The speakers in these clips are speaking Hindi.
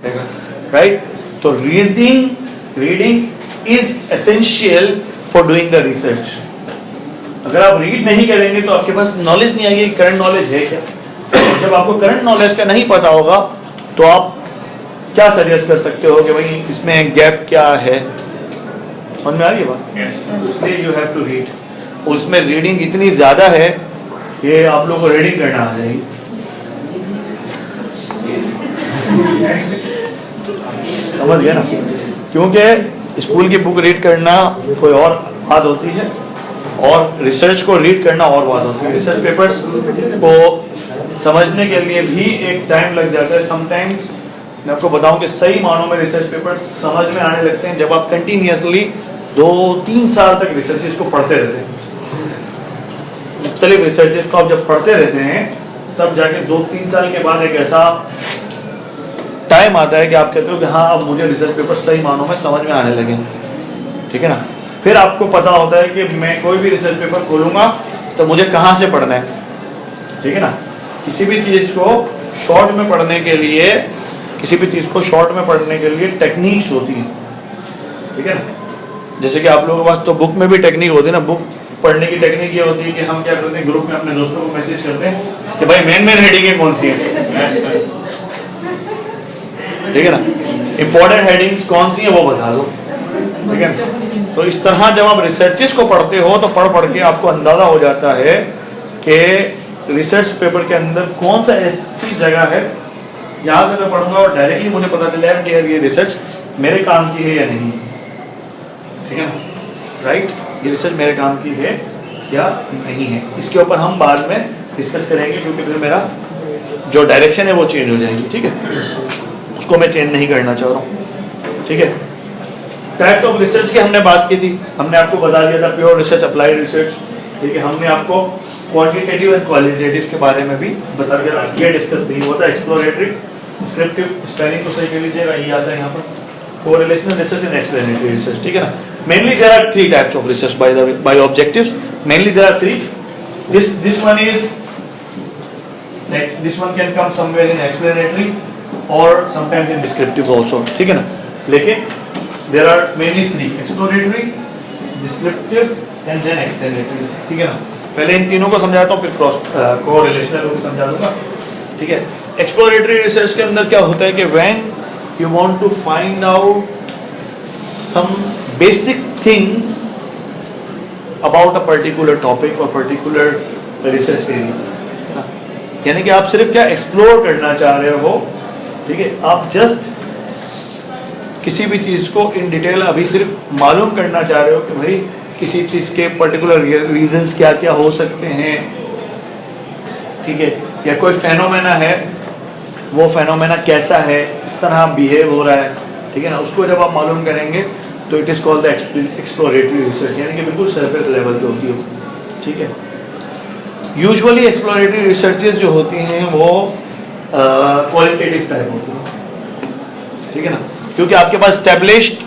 राइट? तो reading is essential for doing the research. अगर आप रीड नहीं करेंगे तो आपके पास नॉलेज नहीं आएगी, करंट नॉलेज है क्या। जब आपको करंट नॉलेज का नहीं पता होगा तो आप क्या सजेस्ट कर सकते हो कि भाई इसमें गैप क्या है। समझ में आ रही है बात? इसलिए यू हैव टू रीड। उसमें रीडिंग इतनी ज्यादा है कि आप लोगों को रीडिंग करना आ जाएगी। समझ गए ना? क्योंकि स्कूल की बुक रीड करना कोई और बात होती है और रिसर्च को रीड करना और बात होती है। रिसर्च पेपर्स को समझने के लिए भी एक टाइम लग जाता है। समटाइम्स मैं आपको बताऊं कि सही मानों में रिसर्च पेपर्स समझ में आने लगते हैं जब आप कंटिन्यूअसली 2-3 साल तक रिसर्चेस को पढ़ते रहते हैं। मुख्तलिफ रिसर्चेस को आप जब पढ़ते रहते हैं तब जाके 2-3 साल के बाद एक ऐसा टाइम आता है कि आप कहते हो कि हाँ अब मुझे रिसर्च पेपर सही मानों में समझ में आने लगे। ठीक है ना? फिर आपको पता होता है कि मैं कोई भी रिसर्च पेपर खोलूंगा तो मुझे कहाँ से पढ़ना है। ठीक है ना? किसी भी चीज को शॉर्ट में पढ़ने के लिए टेक्निक्स होती हैं। ठीक है ना? जैसे कि आप लोगों के पास तो बुक में भी टेक्निक होती है ना। बुक पढ़ने की टेक्निक ये होती है कि हम क्या करते हैं, ग्रुप में अपने दोस्तों को मैसेज करते हैं कि भाई मेन हेडिंग कौन सी है। ठीक है ना? इंपॉर्टेंट हेडिंग्स कौन सी है वो बता दो। ठीक है? तो इस तरह जब आप रिसर्चेस को पढ़ते हो तो पढ़ के आपको अंदाजा हो जाता है कि रिसर्च पेपर के अंदर कौन सा ऐसी जगह है जहां से मैं पढ़ूंगा और डायरेक्टली मुझे पता चल जाएगा कि यार ये रिसर्च मेरे काम की है या नहीं। ठीक है ना? राइट? ये रिसर्च मेरे काम की है या नहीं है, इसके ऊपर हम बाद में डिस्कस करेंगे क्योंकि फिर मेरा जो डायरेक्शन है वो चेंज हो जाएगी। ठीक है? उसको मैं चेंज नहीं करना चाह रहा हूँ। ठीक है? टाइप्स ऑफ रिसर्च की हमने बात की थी। हमने आपको बता दिया था प्योर रिसर्च, अप्लाइड रिसर्च। ठीक है? हमने आपको क्वांटिटेटिव एंड क्वालिटेटिव के बारे में भी बता दिया। ये डिस्कस नहीं होता। एक्सप्लोरेटरी, डिस्क्रिप्टिव, स्पेलिंग को सही कर लीजिएगा, ये आता है यहाँ पर। Correlational research and explanatory research. ठीक है ना? Mainly there are 3 types of research by the way, by objectives mainly there are 3. This one is like this one can come somewhere in explanatory or sometimes in descriptive also. ठीक है ना? लेकिन there are mainly 3: exploratory, descriptive and then explanatory. ठीक है ना? पहले इन तीनों को समझाता हूँ, फिर कोरिलेशनल को समझा दूंगा। ठीक है? एक्सप्लोरेटरी रिसर्च के अंदर क्या होता है कि when you want to find out some basic things about a particular topic और पर्टिकुलर रिसर्च एरिया, यानी कि आप सिर्फ क्या एक्सप्लोर करना चाह रहे हो। ठीक है? आप जस्ट किसी भी चीज़ को इन डिटेल अभी सिर्फ मालूम करना चाह रहे हो कि भाई किसी चीज़ के पर्टिकुलर रीजंस क्या क्या हो सकते हैं। ठीक है? या कोई फेनोमेना है, वो फेनोमेना कैसा है, इस तरह बिहेव हो रहा है। ठीक है ना? उसको जब आप मालूम करेंगे तो it is called the exploratory research, यानी कि बिल्कुल सरफेस लेवल पे होती हो। ठीक है? यूजुअली एक्सप्लोरेटरी रिसर्चेस जो होती हैं वो क्वालिटेटिव टाइप होती हैं। ठीक है ना? क्योंकि आपके पास स्टैब्लिश्ड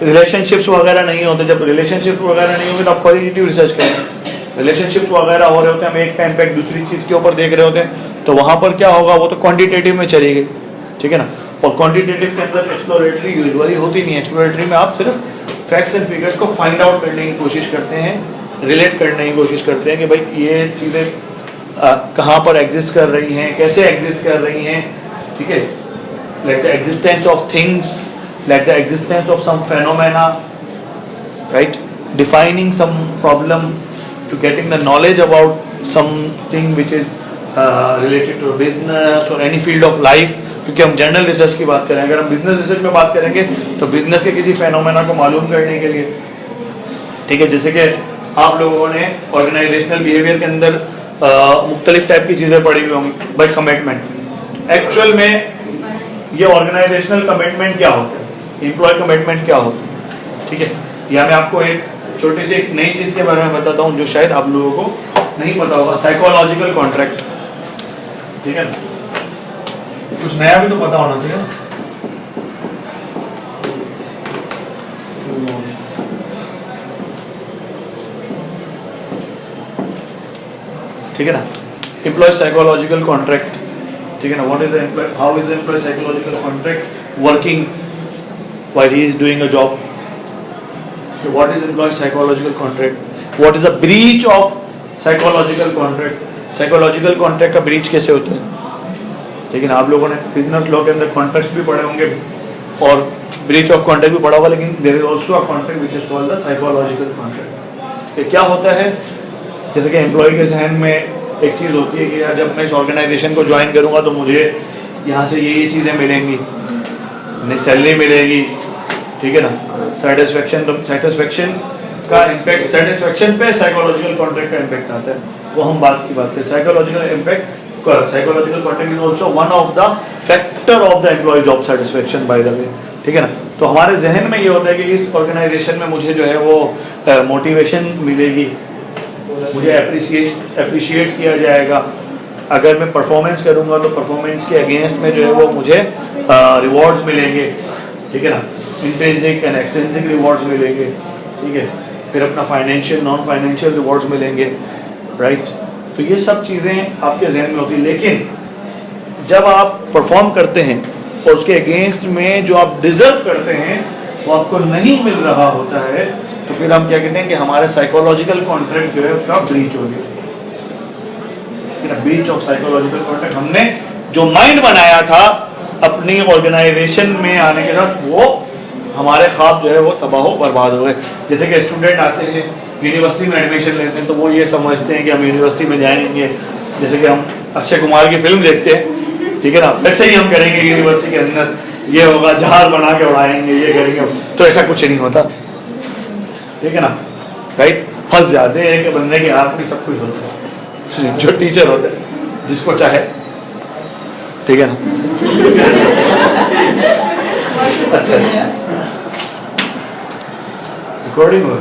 रिलेशनशिप्स वगैरह नहीं होते। जब रिलेशनशिप्स वगैरह नहीं होंगे तो आप क्वालिटेटिव रिसर्च करेंगे। रिलेशनशिप्स वगैरह हो रहे होते हैं, हम एक का इम्पैक्ट दूसरी चीज़ के ऊपर देख रहे होते हैं, तो वहाँ पर क्या होगा, वो तो क्वांटिटेटिव में चली गई। ठीक है ना? और क्वांटिटेटिव के अंदर एक्सप्लोरेटरी यूजुअली होती नहीं है। एक्सप्लोरेटरी में आप सिर्फ फैक्ट्स एंड फिगर्स को फाइंड आउट करने की कोशिश करते हैं, रिलेट करने की कोशिश करते हैं कि भाई ये चीज़ें कहाँ पर एग्जिस्ट कर रही हैं, कैसे एग्जिस्ट कर रही हैं। ठीक है? Like the existence of things, like the existence of some phenomena, right? Defining some problem, to getting the knowledge about something which is related to business or any field of life. क्योंकि हम जनरल रिसर्च की बात करें, अगर हम बिजनेस रिसर्च में बात करेंगे तो बिजनेस के किसी फेनोमेना को मालूम करने के लिए। ठीक है? जैसे कि आप लोगों ने ऑर्गेनाइजेशनल बिहेवियर के अंदर मुख्तलिफ टाइप की चीज़ें पढ़ी हुई होंगी। बाय कमिटमेंट, एक्चुअल में ये ऑर्गेनाइजेशनल कमिटमेंट क्या होता है, एम्प्लॉय कमिटमेंट क्या होता है। ठीक है? या मैं आपको एक छोटी सी एक नई चीज़ के बारे में बताता हूँ जो शायद आप लोगों को नहीं पता होगा, साइकोलॉजिकल कॉन्ट्रैक्ट। ठीक है ना? कुछ नया भी तो पता होना चाहिए। ठीक है ना? एम्प्लॉय साइकोलॉजिकल कॉन्ट्रैक्ट ठीक है ना, what is the employee, how is the employee psychological contract working while he is doing a job, what is employee psychological contract, what is the breach of psychological contract, psychological contract का ब्रीच कैसे होता है, ठीक है ना। आप लोगों ने बिजनेस लॉ के अंदर कॉन्ट्रैक्ट्स भी पढ़े होंगे और ब्रीच ऑफ कॉन्ट्रैक्ट भी पढ़ा होगा, लेकिन there is also a contract which is called the psychological contract. ये क्या होता है, जैसे कि एम्प्लॉय के जहन में एक चीज़ होती है कि यार जब मैं इस ऑर्गेनाइजेशन को ज्वाइन करूंगा तो मुझे यहाँ से ये चीज़ें मिलेंगी, मुझे सैलरी मिलेगी, ठीक है ना, सेटिस्फेक्शन, तो सेटिस्फेक्शन का इम्पैक्ट, सेटिस्फेक्शन पे साइकोलॉजिकल कॉन्ट्रैक्ट का इम्पैक्ट आता है, वो हम बात करें। Psychological impact, psychological contract is also one of the factor of the employee job satisfaction by the way, ठीक है ना। तो हमारे जहन में ये होता है कि इस ऑर्गेनाइजेशन में मुझे जो है वो मोटिवेशन मिलेगी, मुझे अप्रिशिएट किया जाएगा, अगर मैं परफॉर्मेंस करूंगा तो परफॉर्मेंस के अगेंस्ट में जो है वो मुझे रिवॉर्ड्स मिलेंगे, ठीक है ना, इंट्रिंसिक एंड एक्सट्रिंसिक रिवॉर्ड्स मिलेंगे, ठीक है, फिर अपना फाइनेंशियल नॉन फाइनेंशियल रिवॉर्ड्स मिलेंगे, राइट। तो ये सब चीज़ें आपके जहन में होती है, लेकिन जब आप परफॉर्म करते हैं और उसके अगेंस्ट में जो आप डिजर्व करते हैं वो आपको नहीं मिल रहा होता है, तो फिर हम क्या कहते हैं कि हमारे साइकोलॉजिकल कॉन्ट्रैक्ट जो है उसका ब्रीच हो गया, ब्रीच ऑफ साइकोलॉजिकल कॉन्ट्रैक्ट। हमने जो माइंड बनाया था अपनी ऑर्गेनाइजेशन में आने के साथ, वो हमारे ख्वाब जो है वो तबाह बर्बाद हो गए। जैसे कि स्टूडेंट आते हैं यूनिवर्सिटी में एडमिशन लेते हैं तो वो ये समझते हैं कि हम यूनिवर्सिटी में जाएंगे, जैसे कि हम अक्षय कुमार की फिल्म देखते हैं, ठीक है ना, वैसे ही हम करेंगे यूनिवर्सिटी के अंदर, ये होगा जहाज बना के उड़ाएंगे, ये करेंगे, तो ऐसा कुछ नहीं होता, ठीक है ना, राइट। फंस जाते हैं कि बंदे के हाथ में सब कुछ होता है, जो टीचर होता है जिसको चाहे, ठीक है ना। अच्छा, रिकॉर्डिंग हो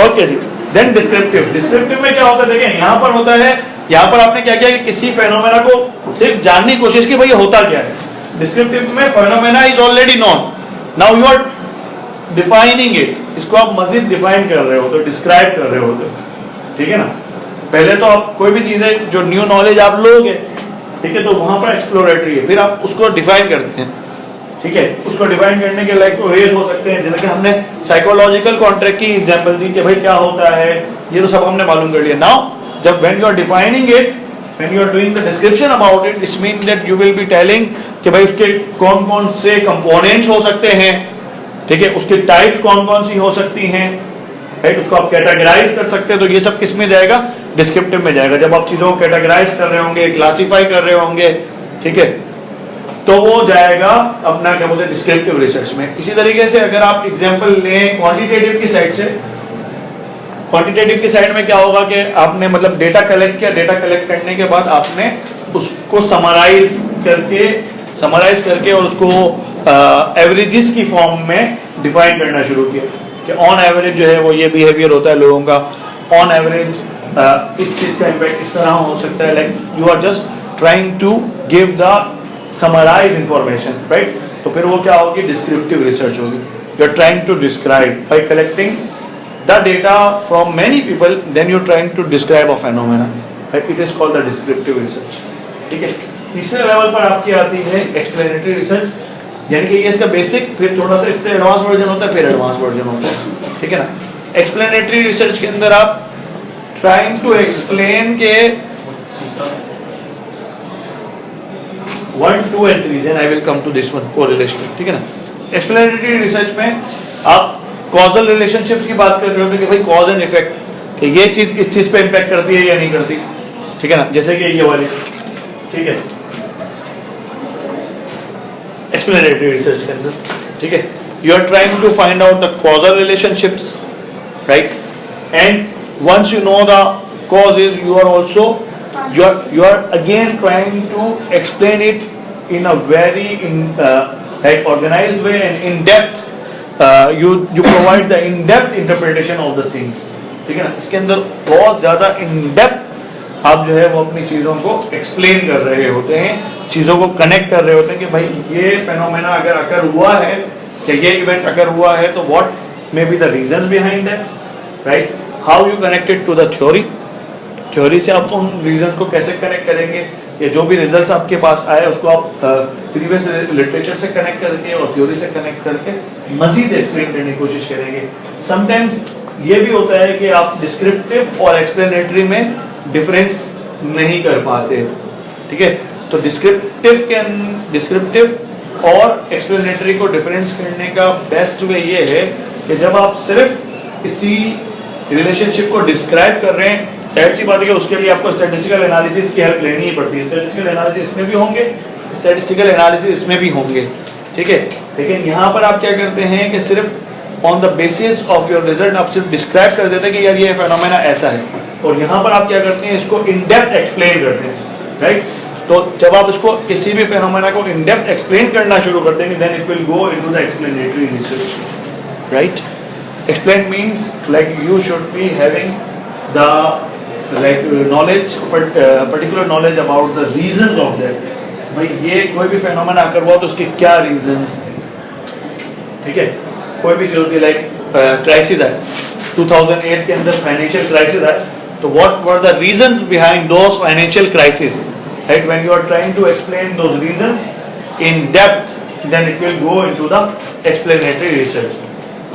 ओके जी। देन डिस्क्रिप्टिव, डिस्क्रिप्टिव में क्या होता है, देखिए यहाँ पर होता है, यहाँ पर आपने क्या किया कि किसी फेनोमेना को सिर्फ जानने की कोशिश की भाई ये होता क्या है। डिस्क्रिप्टिव में phenomena is already known, now you are defining it, इसको आप मजीद डिफाइन कर रहे हो तो डिस्क्राइब कर रहे हो तो, ठीक है ना। पहले तो आप कोई भी चीज़ है जो न्यू नॉलेज आप लोगे, ठीक है, तो वहां पर एक्सप्लोरेटरी है, फिर आप उसको डिफाइन करते हैं, ठीक है। उसको डिफाइन करने के लाइक वेज हो सकते हैं, जैसे कि हमने साइकोलॉजिकल कॉन्ट्रैक्ट की एग्जांपल दी कि भाई क्या होता है, ये तो सब हमने मालूम कर लिया। नाउ जब when you are defining it, when you are doing the description about it, it's mean that you will be telling कि भाई उसके कौन कौन से कंपोनेंट्स हो सकते हैं, ठीक है, उसके टाइप्स कौन कौन सी हो सकती हैं, राइट, उसको आप कैटेगराइज कर सकते हैं। तो ये सब किस में जाएगा, डिस्क्रिप्टिव में जाएगा। जब आप चीजों को कैटेगराइज कर रहे होंगे, क्लासिफाई कर रहे होंगे, ठीक है, तो वो जाएगा अपना क्या बोलते हैं डिस्क्रिप्टिव रिसर्च में। इसी तरीके से अगर आप एग्जांपल लें क्वांटिटेटिव की साइड से, क्वांटिटेटिव की साइड में क्या होगा कि आपने मतलब डेटा कलेक्ट किया, डेटा कलेक्ट करने के बाद आपने उसको समराइज करके और उसको एवरेजेस की फॉर्म में डिफाइन करना शुरू किया कि ऑन एवरेज जो है वो ये बिहेवियर होता है लोगों का, ऑन एवरेज इस चीज का इम्पैक्ट इस तरह हो सकता है, like you are just trying to give the summarise information, right. तो फिर वो क्या होगी, डिस्क्रिप्टिव रिसर्च होगी। You are trying to describe by collecting the data from many people, then you are trying to describe a phenomena, right, it is called the descriptive research, ठीक है। तीसरे लेवल पर आपकी आती है एक्सप्लेनेटरी रिसर्च, यानी कि ये इसका बेसिक, फिर थोड़ा सा इससे एडवांस वर्जन होता है, फिर एडवांस वर्जन होता है, ठीक है ना। एक्सप्लेनेटरी रिसर्च के अंदर आप ट्राइंग टू एक्सप्लेन के 1, 2 and 3, then I will come to this one, correlation, ठीक है ना। एक्सप्लेनेटरी रिसर्च में आप कॉजल रिलेशनशिप्स की बात कर रहे हो कि भाई कॉज एंड इफेक्ट, कि ये चीज इस चीज पे इंपैक्ट करती है या नहीं करती, ठीक है ना, जैसे कि ये वाली, ठीक है, एक्सप्लेनेटरी रिसर्च के अंदर, ठीक है, you are trying to find out the causal relationships, right, and once you know the causes, you are also you are again trying to explain it in a very like organized way and in depth. You provide the in depth interpretation of the things, ठीक है ना। इसके अंदर बहुत ज्यादा in depth आप जो है वो अपनी चीजों को एक्सप्लेन कर रहे होते हैं, चीजों को कनेक्ट कर रहे होते हैं कि भाई ये फेनोमेना अगर अकर हुआ है या ये इवेंट अकर हुआ है तो what may be the reason behind that, right, how you connected to the theory, theory से आप उन रीजंस को कैसे कनेक्ट करेंगे, या जो भी रिजल्ट्स आपके पास आए उसको आप प्रीवियस लिटरेचर से कनेक्ट करके और थ्योरी से कनेक्ट करके मजीद एक्सप्लेन करने की कोशिश करेंगे। समटाइम्स ये भी होता है कि आप डिस्क्रिप्टिव और एक्सप्लेनेटरी में डिफरेंस नहीं कर पाते, ठीक है। तो डिस्क्रिप्टिव और एक्सप्लेनेटरी को डिफरेंस करने का बेस्ट वे ये है कि जब आप सिर्फ इसी रिलेशनशिप को डिस्क्राइब कर रहे हैं, जाहिर सी बात है कि उसके लिए आपको स्टैटिस्टिकल एनालिसिस की हेल्प लेनी ही पड़ती है। स्टैटिस्टिकल एनालिसिस इसमें भी होंगे, स्टैटिस्टिकल एनालिसिस इसमें भी होंगे, ठीक है। लेकिन यहाँ पर आप क्या करते हैं कि सिर्फ on the basis of your result आप सिर्फ डिस्क्राइब कर देते हैं कि यार ये फेनोमेना ऐसा है, और यहाँ पर आप क्या करते हैं, इसको इन डेप्थ एक्सप्लेन करते हैं, राइट। तो जब आप इसको किसी भी फेनोमेना को इन डेप्थ एक्सप्लेन करना शुरू कर देंगे, then it will go into the explanatory research, right. Explain means like you should be having the knowledge, particular knowledge about the reasons of that। भाई ये कोई भी फेनोमेना अगर हुआ तो उसके क्या रीजंस थे, ठीक है। कोई भी चीज होती, लाइक क्राइसिस है 2008 के अंदर, फाइनेंशियल क्राइसिस है, तो what were the reason behind those financial crisis, right. When you are trying to explain those reasons in depth, then it will go into the explanatory research.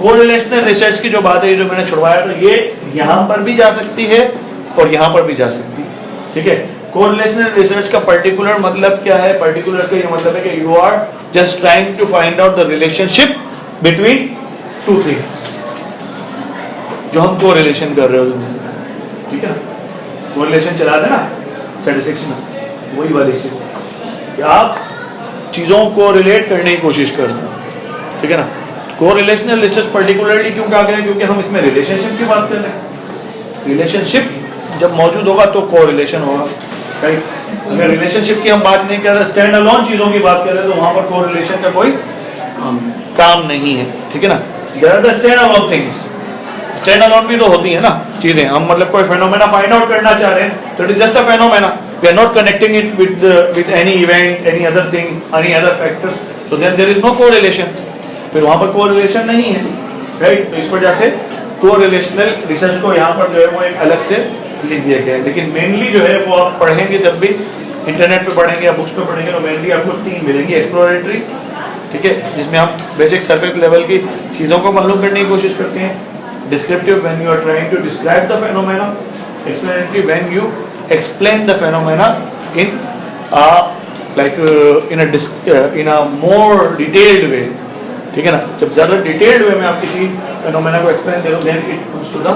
Correlational research की जो बात है, जो मैंने छुड़वाया, तो ये यहाँ पर भी जा सकती है और यहाँ पर भी जा सकती है, ठीक है। कोरिलेशनल रिसर्च का पर्टिकुलर मतलब क्या है? पर्टिकुलर का ये मतलब है कि you are just trying to find out the relationship between two things, जो हम कोरिलेशन कर रहे हो, ठीक है। कोरिलेशन चला देना स्टैटिस्टिक्स में, वही वाली चीज कि आप चीजों को रिलेट करने की कोशिश करते हैं, ठीक है ना। कोरिलेशनल रिसर्च पर्टिकुलरली क्यों कहा गया? क्योंकि हम इसमें रिलेशनशिप की बात कर रहे हैं। रिलेशनशिप जब मौजूद होगा तो कोरिलेशन होगा, राइट। अगर रिलेशनशिप की हम बात नहीं कर रहे, स्टैंड अलोन चीजों की बात कर रहे हैं, तो वहां पर कोरिलेशन का कोई काम नहीं है, ठीक है ना। There are the stand alone things. Stand alone भी तो होती है ना चीजें, हम मतलब कोई फेनोमेना फाइंड आउट करना चाह रहे हैं, तो it is just a phenomena, we are not connecting it with any event, any other thing, any other factors, so then there is no correlation, फिर वहां पर कोरिलेशन नहीं है, राइट। तो इस वजह से कोरिलेशनल रिसर्च को यहाँ पर जो है वो एक अलग से लिख दिया गया है। लेकिन मेनली जो है वो आप पढ़ेंगे, जब भी इंटरनेट पे पढ़ेंगे या बुक्स पे पढ़ेंगे, तो मेनली आपको तीन मिलेंगी। एक्सप्लोरेटरी, ठीक है, जिसमें हम बेसिक सरफेस लेवल की चीज़ों को मालूम करने की कोशिश करते हैं। Descriptive, when you are trying to describe the phenomena. Explanatory, when you explain the phenomena in in a more detailed way, ठीक है ना। जब ज़्यादा डिटेल्ड वे में आप किसी फेनोमेना को एक्सप्लेन करो, then it comes to the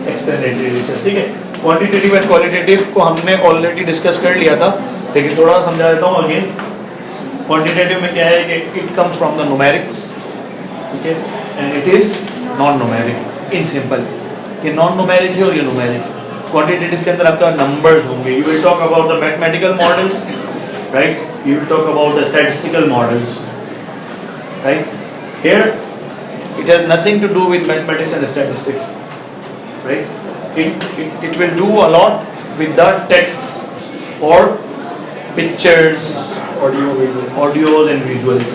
explanatory research, ठीक है। क्वांटिटेटिव एंड क्वालिटेटिव को हमने ऑलरेडी डिस्कस कर लिया था, लेकिन थोड़ा समझा देता हूँ अगेन। क्वांटिटेटिव में क्या है कि it comes from the numerics, ठीक है, and it is non numeric. In simple, ये नॉन न्यूमेरिक है और ये न्यूमेरिक। क्वांटिटेटिव के अंदर आपका नंबर्स होंगे। You will talk about the mathematical models, right, you will talk about the statistical models, right. Here, it has nothing to do with mathematics and statistics, right? It will do a lot with the text or pictures, audios and visuals.